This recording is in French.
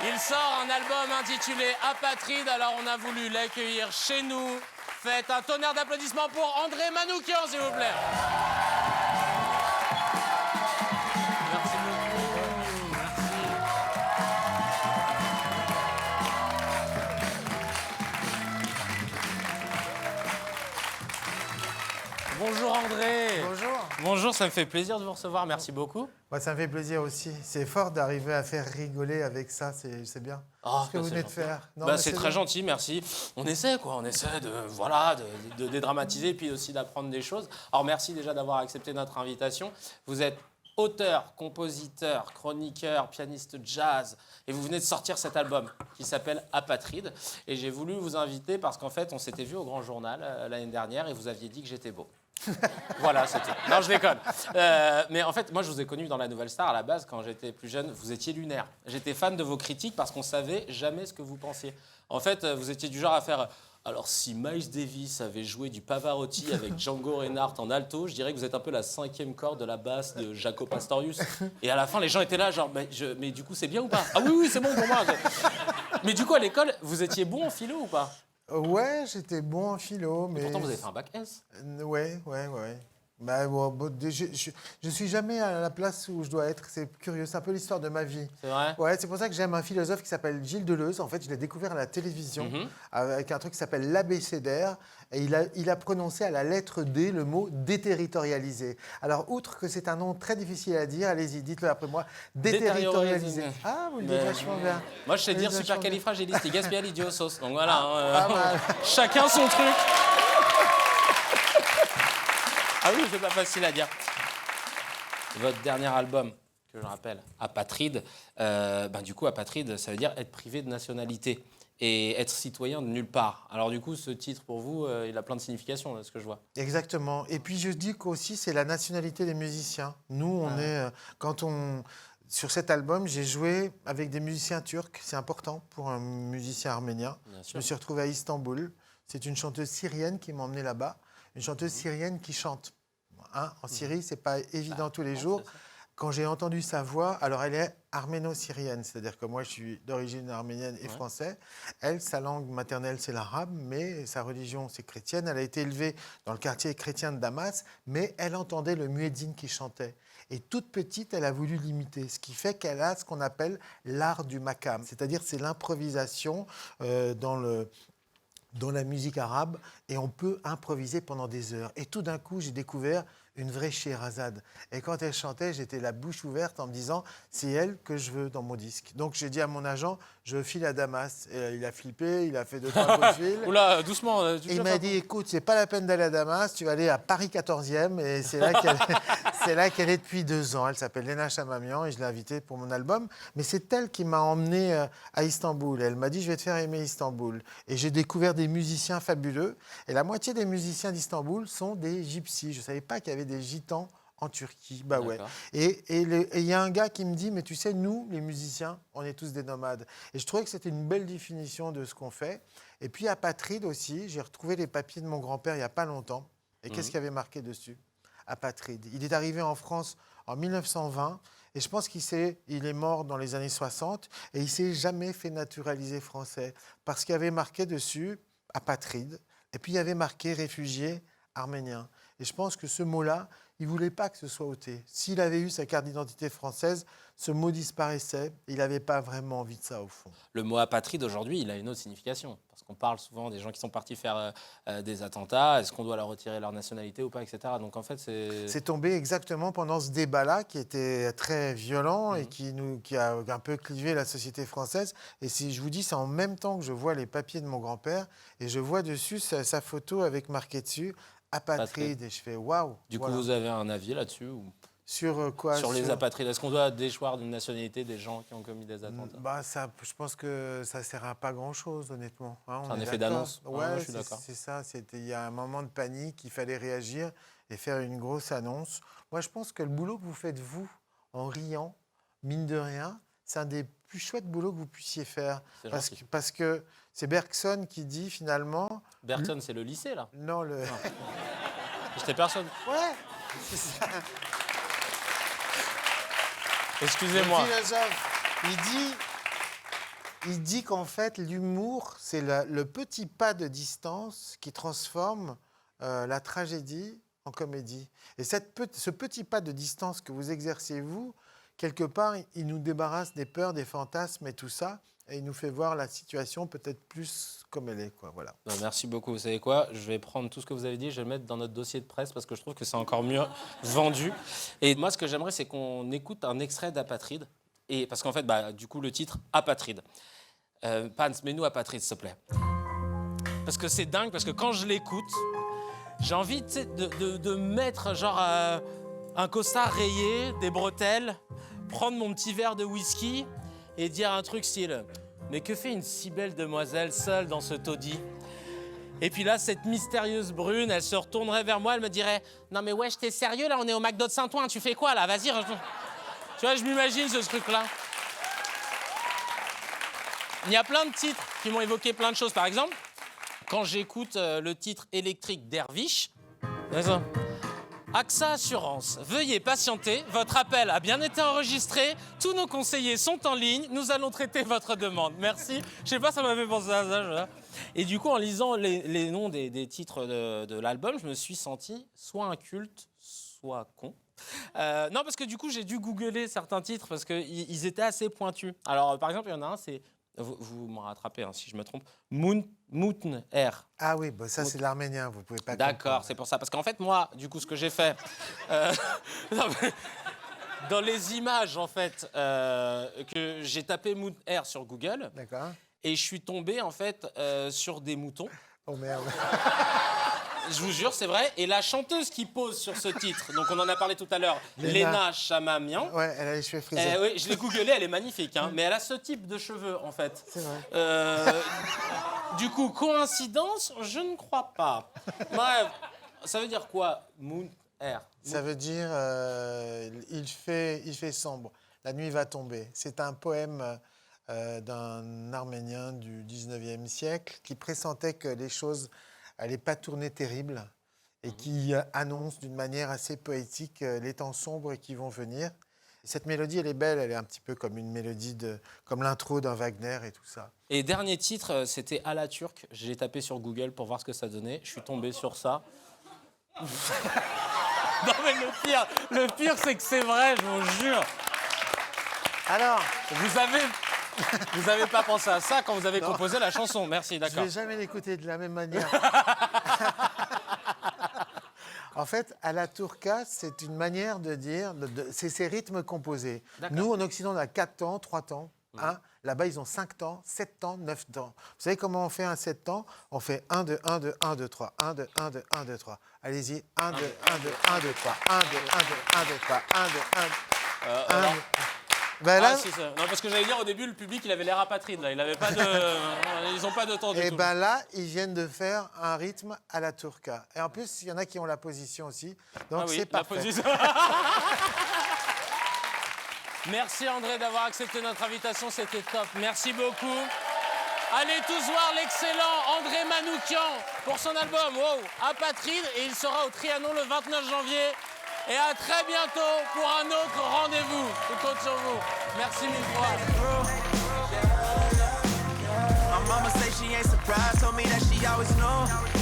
Il sort un album intitulé Apatride, alors on a voulu l'accueillir chez nous. Faites un tonnerre d'applaudissements pour André Manoukian, s'il vous plaît. Merci beaucoup. Merci. Bonjour André. Bonjour. Bonjour, ça me fait plaisir de vous recevoir, merci beaucoup. Moi, ça me fait plaisir aussi. C'est fort d'arriver à faire rigoler avec ça, c'est bien. Oh, Ce que vous venez de faire. Non, c'est très gentil, merci. On essaie de dédramatiser, puis aussi d'apprendre des choses. Alors merci déjà d'avoir accepté notre invitation. Vous êtes auteur, compositeur, chroniqueur, pianiste jazz, et vous venez de sortir cet album qui s'appelle Apatride. Et j'ai voulu vous inviter parce qu'en fait, on s'était vu au Grand Journal l'année dernière et vous aviez dit que j'étais beau. Voilà, c'est tout. Non, je déconne. Mais en fait, moi, je vous ai connu dans La Nouvelle Star à la base, quand j'étais plus jeune. Vous étiez lunaire. J'étais fan de vos critiques parce qu'on savait jamais ce que vous pensiez. En fait, vous étiez du genre à faire... Alors, si Miles Davis avait joué du Pavarotti avec Django Reinhardt en alto, je dirais que vous êtes un peu la 5e corde de la basse de Jaco Pastorius. Et à la fin, les gens étaient là, genre, mais du coup, c'est bien ou pas? Ah oui, c'est bon pour moi. Mais du coup, à l'école, vous étiez bon en philo ou pas? Ouais, j'étais bon en philo, mais... Et pourtant, vous avez fait un bac S. Ouais. Bah, je suis jamais à la place où je dois être. C'est curieux, c'est un peu l'histoire de ma vie. C'est vrai? Ouais, c'est pour ça que j'aime un philosophe qui s'appelle Gilles Deleuze. En fait, je l'ai découvert à la télévision avec un truc qui s'appelle l'abécédaire. Et il a prononcé à la lettre D le mot déterritorialisé. Alors, outre que c'est un nom très difficile à dire, allez-y, dites-le après moi. Déterritorialisé. Ah, vous le dites vachement bien. Moi, je sais dire supercalifragilisticexpialidiosos. Donc voilà, pas mal. Chacun son truc. Ah oui, c'est pas facile à dire. Votre dernier album, que je rappelle, Apatride, du coup, Apatride, ça veut dire être privé de nationalité et être citoyen de nulle part. Alors du coup, ce titre, pour vous, il a plein de significations, de ce que je vois. Exactement. Et puis, je dis qu'aussi, c'est la nationalité des musiciens. Nous, on est... Sur cet album, j'ai joué avec des musiciens turcs. C'est important pour un musicien arménien. Je me suis retrouvé à Istanbul. C'est une chanteuse syrienne qui m'a emmené là-bas. Une chanteuse syrienne qui chante. En Syrie, c'est pas évident tous les jours. Quand j'ai entendu sa voix, alors elle est arméno-syrienne, c'est-à-dire que moi je suis d'origine arménienne et français. Elle, sa langue maternelle c'est l'arabe, mais sa religion c'est chrétienne. Elle a été élevée dans le quartier chrétien de Damas, mais elle entendait le muezzin qui chantait. Et toute petite, elle a voulu l'imiter, ce qui fait qu'elle a ce qu'on appelle l'art du makam, c'est-à-dire c'est l'improvisation dans la musique arabe, et on peut improviser pendant des heures. Et tout d'un coup, j'ai découvert une vraie Scheherazade. Et quand elle chantait, j'étais la bouche ouverte en me disant « c'est elle que je veux dans mon disque ». Donc j'ai dit à mon agent « je file à Damas ». Et il a flippé, il a fait 2-3 coups de fil. Oula, doucement. Et il m'a dit « écoute, c'est pas la peine d'aller à Damas, tu vas aller à Paris 14e ». Et c'est là qu'elle c'est là qu'elle est depuis 2 ans. Elle s'appelle Lena Chamamian et je l'ai invitée pour mon album. Mais c'est elle qui m'a emmené à Istanbul. Elle m'a dit « je vais te faire aimer Istanbul ». Et j'ai découvert des musiciens fabuleux. Et la moitié des musiciens d'Istanbul sont des gypsies. Je ne savais pas qu'il y avait des gitans en Turquie. Bah ouais. Et il y a un gars qui me dit, mais tu sais, nous, les musiciens, on est tous des nomades. Et je trouvais que c'était une belle définition de ce qu'on fait. Et puis, Apatride aussi, j'ai retrouvé les papiers de mon grand-père il n'y a pas longtemps. Et qu'est-ce qu'il y avait marqué dessus? Apatride. Il est arrivé en France en 1920. Et je pense qu'il est mort dans les années 60. Et il ne s'est jamais fait naturaliser français. Parce qu'il y avait marqué dessus, Apatride. Et puis, il y avait marqué réfugié arménien. Et je pense que ce mot-là, il ne voulait pas que ce soit ôté. S'il avait eu sa carte d'identité française, ce mot disparaissait. Il n'avait pas vraiment envie de ça, au fond. Le mot apatride, aujourd'hui, il a une autre signification. Parce qu'on parle souvent des gens qui sont partis faire des attentats. Est-ce qu'on doit leur retirer leur nationalité ou pas, etc. Donc, en fait, c'est tombé exactement pendant ce débat-là, qui était très violent et qui a un peu clivé la société française. Et si je vous dis, c'est en même temps que je vois les papiers de mon grand-père et je vois dessus sa photo avec marqué dessus Apatride. Et je fais waouh. Du coup, vous avez un avis là-dessus ou... Sur quoi? Sur les apatrides. Est-ce qu'on doit déchoir d'une nationalité des gens qui ont commis des attentats? Je pense que ça ne sert à pas grand-chose, honnêtement. C'est un effet d'annonce. Ouais, je suis d'accord. C'est ça. Il y a un moment de panique, il fallait réagir et faire une grosse annonce. Moi, je pense que le boulot que vous faites, vous, en riant, mine de rien, c'est un des plus chouettes boulots que vous puissiez faire. Parce que c'est Bergson qui dit, finalement... Bergson, c'est le lycée, là? Non, le... J'étais personne. Ouais, c'est ça. Excusez-moi. Le philosophe, il dit Il dit qu'en fait, l'humour, c'est le petit pas de distance qui transforme la tragédie en comédie. Et ce petit pas de distance que vous exercez, vous, quelque part, il nous débarrasse des peurs, des fantasmes et tout ça, et il nous fait voir la situation peut-être plus comme elle est, quoi. Voilà. Ben, merci beaucoup. Vous savez quoi? Je vais prendre tout ce que vous avez dit, je vais le mettre dans notre dossier de presse parce que je trouve que c'est encore mieux vendu. Et moi, ce que j'aimerais, c'est qu'on écoute un extrait d'Apatride. Et parce qu'en fait, du coup, le titre Apatride. Pans, mets-nous Apatride, s'il te plaît. Parce que c'est dingue, parce que quand je l'écoute, j'ai envie de mettre genre un costard rayé, des bretelles, prendre mon petit verre de whisky et dire un truc style « Mais que fait une si belle demoiselle seule dans ce taudis ?» Et puis là, cette mystérieuse brune, elle se retournerait vers moi, elle me dirait « Non mais wesh, t'es sérieux là, on est au McDo de Saint-Ouen, tu fais quoi là? Vas-y, tu vois, je m'imagine ce truc-là. Il y a plein de titres qui m'ont évoqué plein de choses. Par exemple, quand j'écoute le titre électrique d'Herviche, AXA Assurance, veuillez patienter, votre appel a bien été enregistré, tous nos conseillers sont en ligne, nous allons traiter votre demande. Merci. Je sais pas, ça m'avait pensé à ça. Et du coup, en lisant les noms des titres de l'album, je me suis senti soit inculte, soit con. Non, parce que du coup, j'ai dû googler certains titres parce qu'ils étaient assez pointus. Alors, par exemple, il y en a un, c'est... Vous me rattrapez si je me trompe. Moutn Air. Ah oui, bah ça c'est l'arménien, vous pouvez pas. D'accord, c'est pour ça. Parce qu'en fait, moi, du coup, ce que j'ai fait, dans les images, en fait, que j'ai tapé Moutn Air sur Google, d'accord. Et je suis tombé, en fait, sur des moutons. Oh merde. Je vous jure, c'est vrai. Et la chanteuse qui pose sur ce titre, donc on en a parlé tout à l'heure, Léna Chamamian. Ouais, elle a les cheveux frisés. Oui, je l'ai googlée, elle est magnifique, mais elle a ce type de cheveux, en fait. C'est vrai. Du coup, coïncidence, je ne crois pas. Bref, ça veut dire quoi, Moon Air? Ça veut dire il fait sombre, la nuit va tomber. C'est un poème d'un Arménien du 19e siècle qui pressentait que les choses n'allaient pas tourner terribles et qui annonce d'une manière assez poétique les temps sombres qui vont venir. Cette mélodie, elle est belle, elle est un petit peu comme une mélodie, comme l'intro d'un Wagner et tout ça. Et dernier titre, c'était À la Turque. J'ai tapé sur Google pour voir ce que ça donnait. Je suis tombé sur ça. Non mais le pire c'est que c'est vrai, je vous jure. Alors, vous avez pas pensé à ça quand vous avez composé la chanson. Merci, d'accord. Je ne vais jamais l'écouter de la même manière. En fait, à la turca, c'est une manière de dire, c'est ces rythmes composés. Nous, en Occident, on a 4 temps, 3 temps. Là-bas, ils ont 5 temps, 7 temps, 9 temps. Vous savez comment on fait un 7 temps? On fait 1, 2, 1, 2, 1, 2, 3. 1, 2, 1, 2, 1, 2, 3. Allez-y. 1, 2, 1, 2, 1, 2, 3. 1, 2, 1, 2, 1, 2, 3. 1, 2, 1, 2, 1, 2. Ben là... c'est ça. Non, parce que j'allais dire, au début, le public, il avait l'air apatride. Là. Il avait pas de... Ils n'ont pas de temps du tout. Et bien là, ils viennent de faire un rythme à la turca. Et en plus, il y en a qui ont la position aussi. Donc c'est parfait. Position. Merci André d'avoir accepté notre invitation, c'était top. Merci beaucoup. Allez tous voir l'excellent André Manoukian pour son album Apatride. Et il sera au Trianon le 29 janvier. Et à très bientôt pour un autre rendez-vous. Je compte sur vous. Merci mille fois. My mama say she ain't surprised, told me that she always knew.